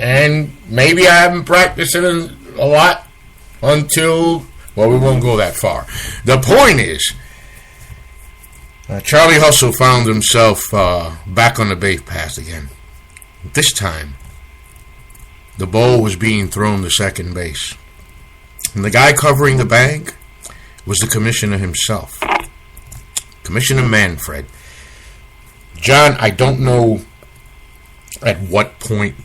and maybe I haven't practiced it a lot until, well, we won't go that far. The point is, Charlie Hustle found himself back on the base path again. This time, the ball was being thrown to second base. And the guy covering the bag was the commissioner himself, Commissioner Manfred. John, I don't know at what point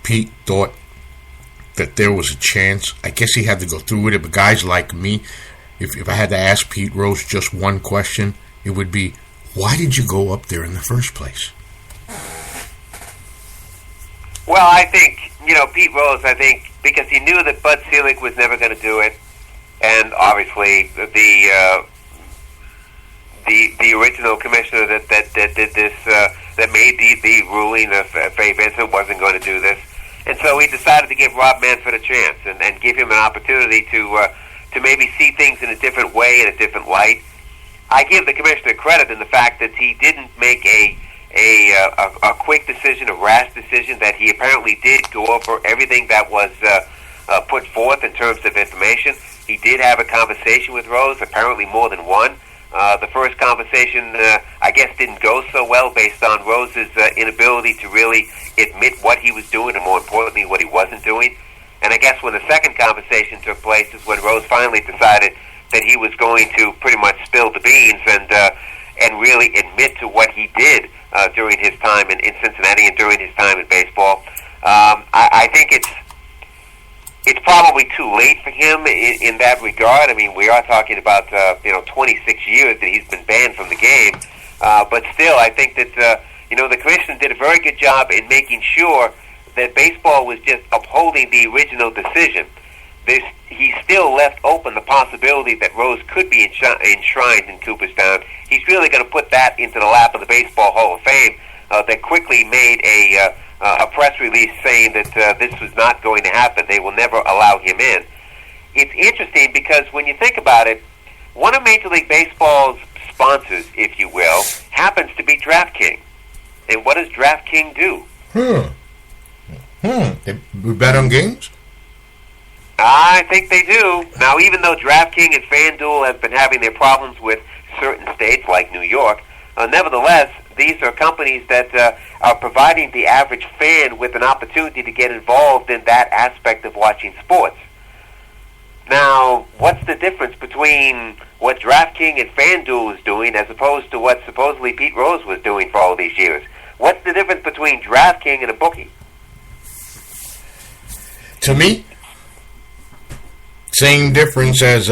Pete thought that there was a chance. I guess he had to go through with it, but guys like me, if I had to ask Pete Rose just one question, it would be, why did you go up there in the first place? Well, I think, Pete Rose, because he knew that Bud Selig was never going to do it, and obviously the original commissioner that did this, that made the ruling of Faye Vincent wasn't going to do this, and so he decided to give Rob Manfred a chance and give him an opportunity to maybe see things in a different way, in a different light. I give the commissioner credit in the fact that he didn't make a quick decision, a rash decision, that he apparently did go over everything that was put forth in terms of information. He did have a conversation with Rose, apparently more than one. The first conversation, I guess, didn't go so well based on Rose's inability to really admit what he was doing and, more importantly, what he wasn't doing. And I guess when the second conversation took place is when Rose finally decided that he was going to pretty much spill the beans and really admit to what he did during his time in Cincinnati and during his time in baseball. I think it's probably too late for him in that regard. I mean, we are talking about 26 years that he's been banned from the game, but still, I think that the commission did a very good job in making sure that baseball was just upholding the original decision. He still left open the possibility that Rose could be enshrined in Cooperstown. He's really going to put that into the lap of the Baseball Hall of Fame. That quickly made a press release saying that this was not going to happen. They will never allow him in. It's interesting because when you think about it, one of Major League Baseball's sponsors, if you will, happens to be DraftKings. And what does DraftKings do? We bet on games? I think they do. Now, even though DraftKings and FanDuel have been having their problems with certain states like New York, nevertheless, these are companies that are providing the average fan with an opportunity to get involved in that aspect of watching sports. Now, what's the difference between what DraftKings and FanDuel is doing as opposed to what supposedly Pete Rose was doing for all these years? What's the difference between DraftKings and a bookie? To me, same difference as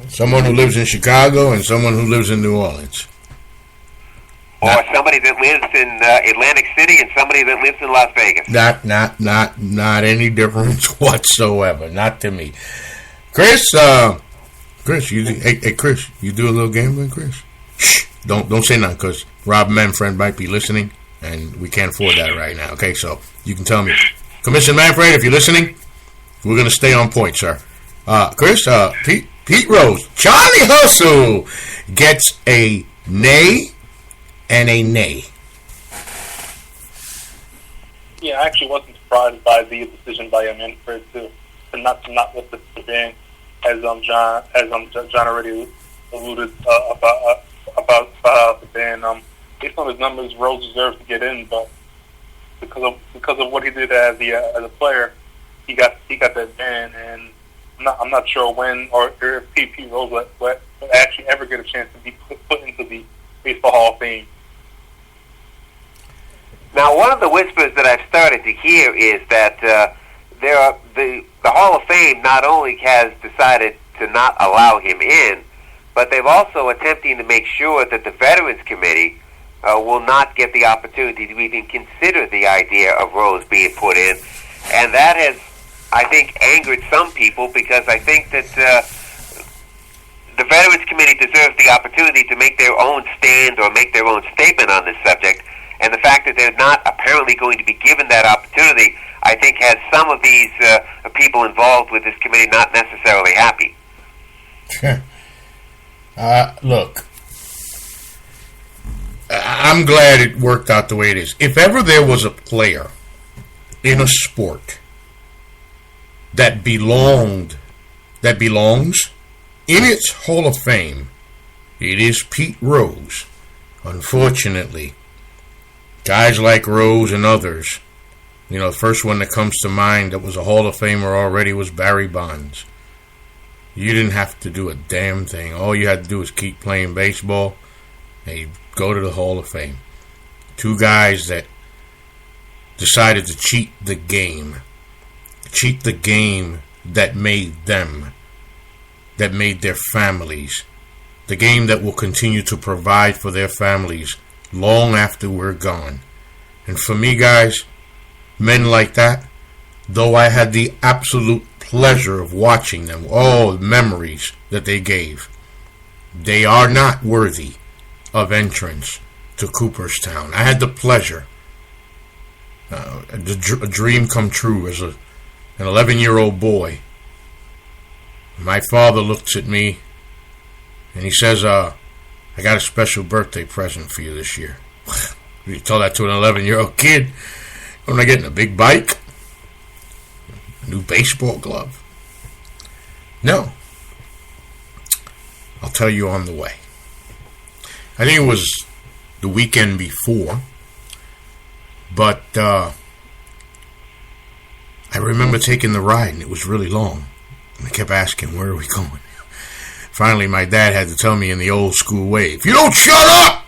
someone who lives in Chicago and someone who lives in New Orleans. Or somebody that lives in Atlantic City and somebody that lives in Las Vegas. Not any difference whatsoever. Not to me. Chris, Chris, you do a little gambling, Chris? Shh, don't say nothing, because Rob Manfred might be listening, and we can't afford that right now. Okay, so you can tell me, Commissioner Manfred, if you're listening, we're going to stay on point, sir. Chris, Pete Rose, Charlie Hustle gets a nay and a nay. Yeah, I actually wasn't surprised by the decision by Manfred to not lift the ban, as John already alluded about the ban. Based on his numbers, Rose deserves to get in, but because of what he did as a player, he got that ban, and I'm not sure when or if Pete Rose will actually ever get a chance to be put into the Baseball Hall of Fame. Now, one of the whispers that I've started to hear is that the Hall of Fame not only has decided to not allow him in, but they've also attempting to make sure that the Veterans Committee will not get the opportunity to even consider the idea of Rose being put in. And that has, I think, angered some people, because I think that the Veterans Committee deserves the opportunity to make their own stand or make their own statement on this subject. And the fact that they're not apparently going to be given that opportunity, I think, has some of these people involved with this committee not necessarily happy. Look, I'm glad it worked out the way it is. If ever there was a player in a sport that belongs in its Hall of Fame, it is Pete Rose. Unfortunately, guys like Rose and others, the first one that comes to mind that was a Hall of Famer already was Barry Bonds. You didn't have to do a damn thing. All you had to do was keep playing baseball and you'd go to the Hall of Fame. Two guys that decided to cheat the game that made them, that made their families, the game that will continue to provide for their families long after we're gone. And for me, guys, men like that, though I had the absolute pleasure of watching them, all the memories that they gave, they are not worthy of entrance to Cooperstown. I had the pleasure, a dream come true as an 11-year-old boy. My father looks at me and he says, I got a special birthday present for you this year. You tell that to an 11-year-old kid. I'm not getting a big bike, a new baseball glove. No. I'll tell you on the way. I think it was the weekend before, but I remember taking the ride, and it was really long. And I kept asking, where are we going? Finally, my dad had to tell me in the old school way, if you don't shut up,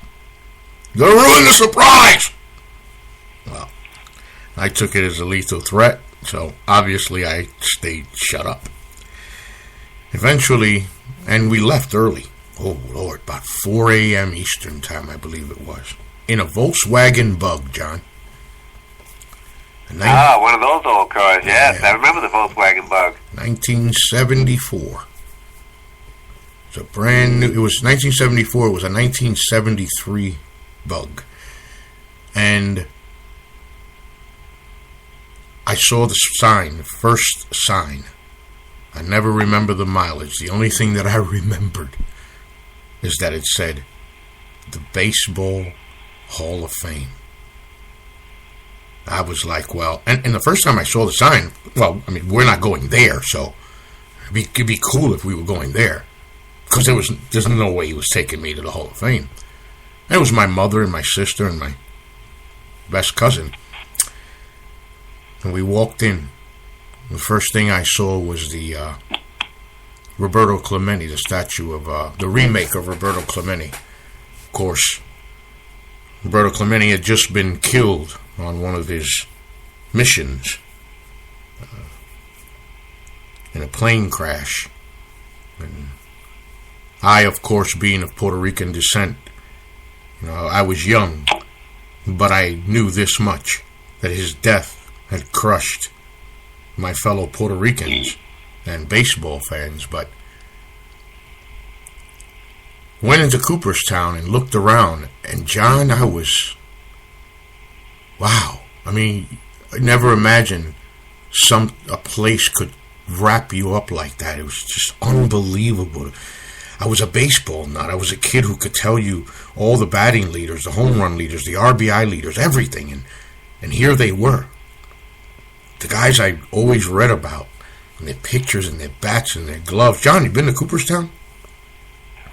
you're going to ruin the surprise. Well, I took it as a lethal threat, so obviously I stayed shut up. Eventually, and we left early. Oh, Lord, about 4 a.m. Eastern time, I believe it was. In a Volkswagen Bug, John. One of those old cars, yes. Yeah. I remember the Volkswagen Bug. 1974. It's a brand new, it was 1974, it was a 1973 Bug. And I saw the sign, the first sign. I never remember the mileage. The only thing that I remembered is that it said, the Baseball Hall of Fame. I was like, well, and the first time I saw the sign, well, I mean, we're not going there, so it'd be cool if we were going there. Because there's no way he was taking me to the Hall of Fame. And it was my mother and my sister and my best cousin. And we walked in. The first thing I saw was the Roberto Clemente, the statue of, the remake of Roberto Clemente. Of course, Roberto Clemente had just been killed on one of his missions in a plane crash. And I, of course, being of Puerto Rican descent, I was young, but I knew this much, that his death had crushed my fellow Puerto Ricans and baseball fans. But went into Cooperstown and looked around, and John, I was, wow. I mean, I never imagined a place could wrap you up like that. It was just unbelievable. I was a baseball nut. I was a kid who could tell you all the batting leaders, the home run leaders, the RBI leaders, everything. And here they were. The guys I always read about, and their pictures and their bats and their gloves. John, you been to Cooperstown?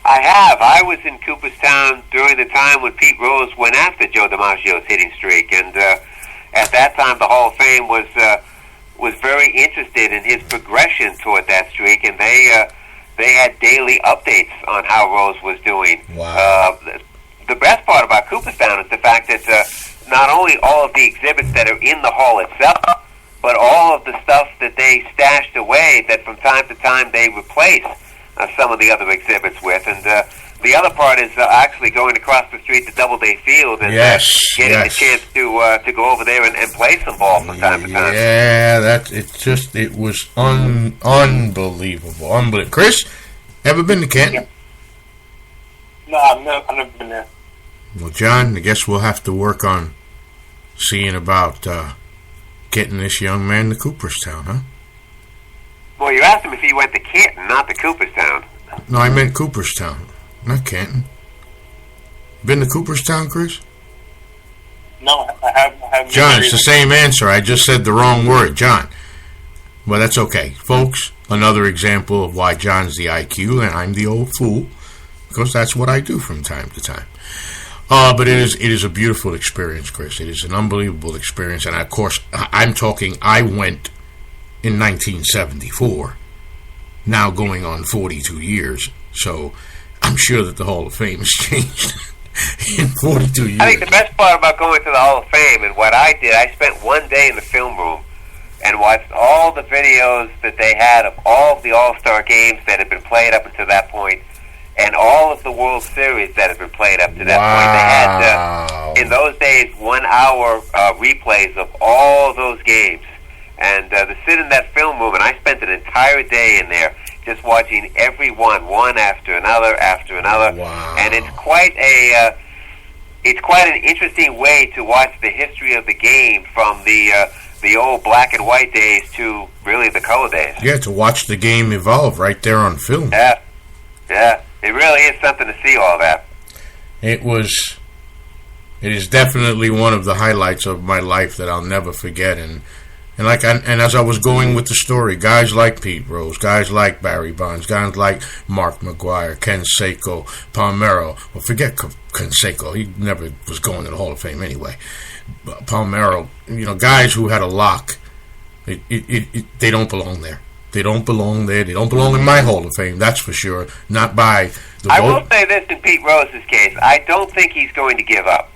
I have. I was in Cooperstown during the time when Pete Rose went after Joe DiMaggio's hitting streak. And at that time, the Hall of Fame was very interested in his progression toward that streak, and they had daily updates on how Rose was doing. Wow. The best part about Cooperstown is the fact that not only all of the exhibits that are in the hall itself, but all of the stuff that they stashed away that from time to time they replace some of the other exhibits with. And the other part is actually going across the street to Doubleday Field and getting the chance to go over there and play some ball from time to time. Yeah, it was unbelievable. Unbelievable. Chris, ever been to Canton? No, I've never been there. Well, John, I guess we'll have to work on seeing about getting this young man to Cooperstown, huh? Well, you asked him if he went to Canton, not to Cooperstown. No, I meant Cooperstown, not Canton. Been to Cooperstown, Chris? No, I haven't. John, it's the same answer. I just said the wrong word, John. Well, that's okay. Folks, another example of why John's the IQ and I'm the old fool, because that's what I do from time to time. But it is a beautiful experience, Chris. It is an unbelievable experience. And, of course, I went in 1974, now going on 42 years. So I'm sure that the Hall of Fame has changed in 42 years. I think the best part about going to the Hall of Fame and what I did, I spent one day in the film room and watched all the videos that they had of all of the All-Star games that had been played up until that point, and all of the World Series that had been played up to that point. They had, in those days, 1 hour replays of all those games. And to sit in that film room, and I spent an entire day in there just watching every one after another. Wow. And it's quite an interesting way to watch the history of the game from the old black and white days to really the color days. Yeah, to watch the game evolve right there on film. Yeah. It really is something to see all that. It is definitely one of the highlights of my life that I'll never forget. And as I was going with the story, guys like Pete Rose, guys like Barry Bonds, guys like Mark McGwire, Ken Seiko, Palmeiro. Well, forget Ken Seiko. He never was going to the Hall of Fame anyway. But Palmeiro, guys who had a lock, they don't belong there. They don't belong there. They don't belong in my Hall of Fame, that's for sure. Not by the vote. I will say this in Pete Rose's case. I don't think he's going to give up.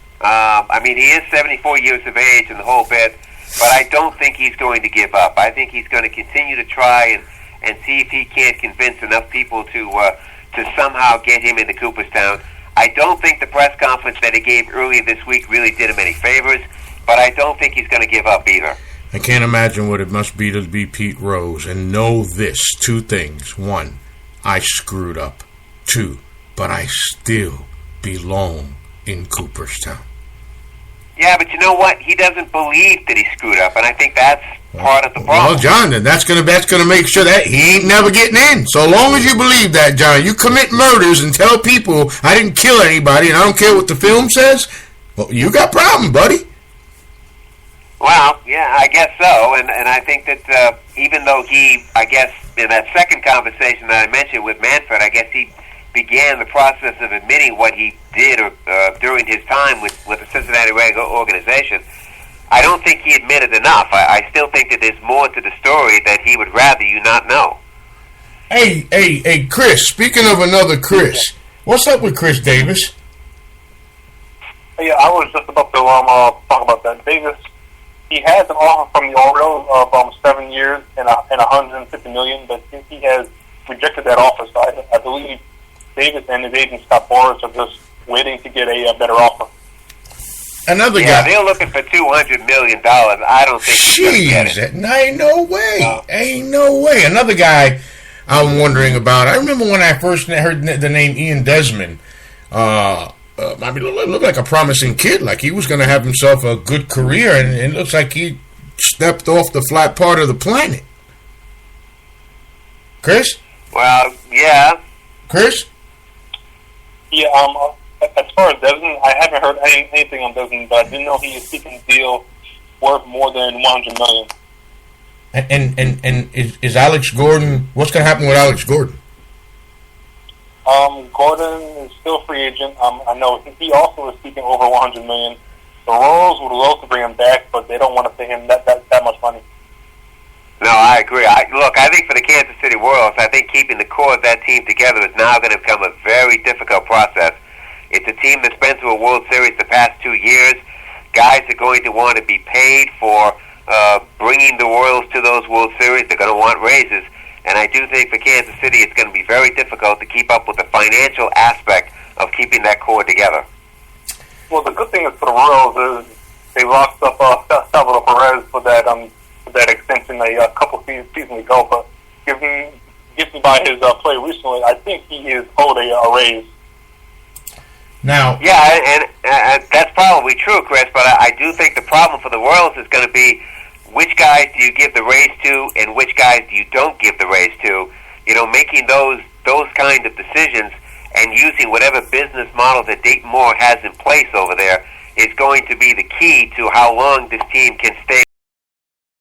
He is 74 years of age and the whole bit, but I don't think he's going to give up. I think he's going to continue to try and see if he can't convince enough people to somehow get him into Cooperstown. I don't think the press conference that he gave earlier this week really did him any favors, but I don't think he's going to give up either. I can't imagine what it must be to be Pete Rose and know this. Two things. One, I screwed up. Two, but I still belong in Cooperstown. Yeah, but you know what? He doesn't believe that he screwed up, and I think that's part of the problem. Well, John, then that's gonna make sure that he ain't never getting in. So long as you believe that, John, you commit murders and tell people I didn't kill anybody and I don't care what the film says, well, you got a problem, buddy. Well, yeah, I guess so, and I think that even though he, I guess, in that second conversation that I mentioned with Manfred, I guess he began the process of admitting what he did during his time with the Cincinnati Reds organization. I don't think he admitted enough. I still think that there's more to the story that he would rather you not know. Hey, Chris, speaking of another Chris, what's up with Chris Davis? Yeah, I was just about to talk about that. Davis, he has an offer from the Orioles of 7 years and $150 million, but he has rejected that offer. So I believe Davis and his agent Scott Boras are just waiting to get a better offer. Another guy. Yeah, they're looking for $200 million. I don't think he's going to get it. Ain't no way. Ain't no way. Another guy I'm wondering about. I remember when I first heard the name Ian Desmond. Looked like a promising kid. Like he was going to have himself a good career, and it looks like he stepped off the flat part of the planet. Chris? Well, yeah. Chris? Yeah, as far as Desmond, I haven't heard anything on Desmond, but I do know he is seeking a deal worth more than $100 million. And is Alex Gordon? What's going to happen with Alex Gordon? Gordon is still a free agent. I know he also is seeking over $100 million. The Royals would love to bring him back, but they don't want to pay him that much money. No, I agree. I think for the Kansas City Royals, I think keeping the core of that team together is now going to become a very difficult process. It's a team that's been to a World Series the past 2 years. Guys are going to want to be paid for bringing the Royals to those World Series. They're going to want raises. And I do think for Kansas City it's going to be very difficult to keep up with the financial aspect of keeping that core together. Well, the good thing is for the Royals is they locked up Salvador Perez for that extension a couple seasons ago. But given by his play recently, I think he is owed a raise. Now, yeah, and that's probably true, Chris. But I do think the problem for the Royals is going to be which guys do you give the raise to, and which guys do you don't give the raise to? Making those kind of decisions and using whatever business model that Dayton Moore has in place over there is going to be the key to how long this team can stay